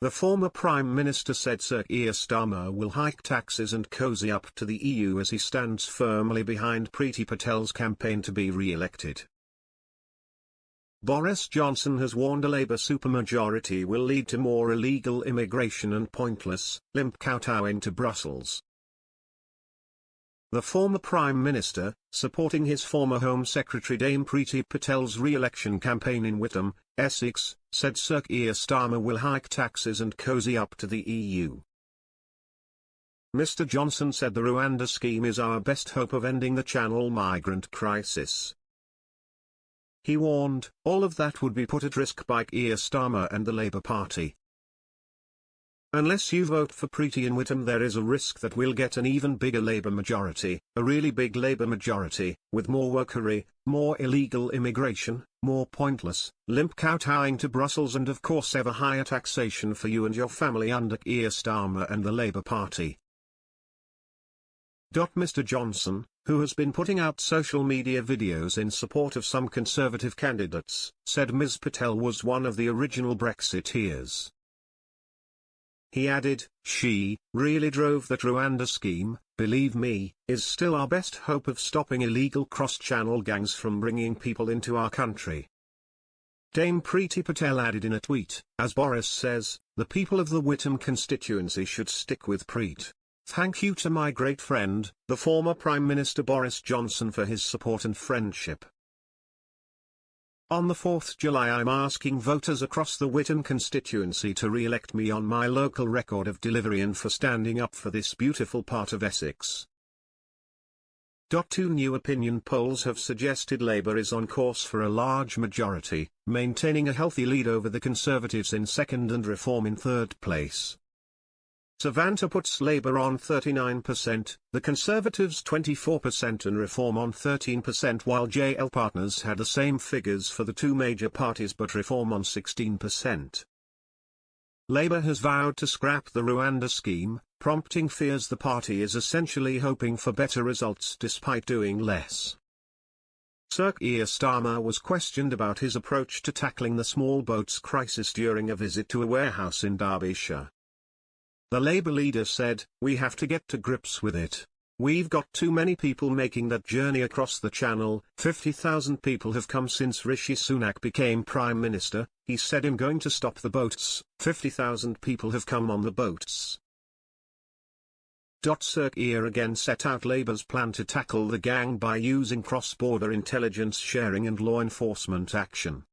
The former Prime Minister said Sir Keir Starmer will hike taxes and cozy up to the EU as he stands firmly behind Priti Patel's campaign to be re-elected. Boris Johnson has warned a Labour supermajority will lead to more illegal immigration and pointless, limp kowtowing to Brussels. The former Prime Minister, supporting his former Home Secretary Dame Priti Patel's re-election campaign in wouId, Essex, said Sir Keir Starmer will hike taxes and cozy up to the EU. Mr Johnson said the Rwanda scheme is our best hope of ending the Channel migrant crisis. He warned, all of that would be put at risk by Keir Starmer and the Labour Party. Unless you vote for Priti in wouId, there is a risk that we'll get an even bigger Labour majority, a really big Labour majority, with more wokery, more illegal immigration, more pointless, limp kowtowing to Brussels, and of course ever higher taxation for you and your family under Keir Starmer and the Labour Party. Mr Johnson, who has been putting out social media videos in support of some Conservative candidates, said Ms Patel was one of the original Brexiteers. He added, "She really drove that Rwanda scheme. Believe me, is still our best hope of stopping illegal cross-channel gangs from bringing people into our country." Dame Priti Patel added in a tweet, "As Boris says, the people of the wouId constituency should stick with Priti. Thank you to my great friend, the former Prime Minister Boris Johnson, for his support and friendship. On the 4th July I'm asking voters across the wouId constituency to re-elect me on my local record of delivery and for standing up for this beautiful part of Essex." 2 new opinion polls have suggested Labour is on course for a large majority, maintaining a healthy lead over the Conservatives in second and Reform in third place. Savanta puts Labour on 39%, the Conservatives 24% and Reform on 13%, while JL Partners had the same figures for the two major parties but Reform on 16%. Labour has vowed to scrap the Rwanda scheme, prompting fears the party is essentially hoping for better results despite doing less. Sir Keir Starmer was questioned about his approach to tackling the small boats crisis during a visit to a warehouse in Derbyshire. The Labour leader said, "We have to get to grips with it. We've got too many people making that journey across the Channel. 50,000 people have come since Rishi Sunak became Prime Minister," he said. "I'm going to stop the boats. 50,000 people have come on the boats." Sir Keir again set out Labour's plan to tackle the gang by using cross-border intelligence sharing and law enforcement action.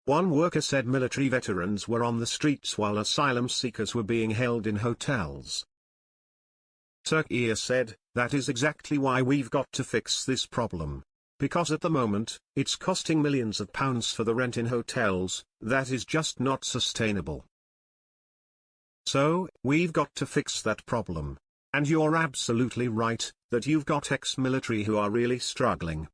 One worker said military veterans were on the streets while asylum seekers were being held in hotels. Sir Keir said, "That is exactly why we've got to fix this problem. Because at the moment, it's costing millions of pounds for the rent in hotels. That is just not sustainable. So, we've got to fix that problem. And you're absolutely right, that you've got ex-military who are really struggling.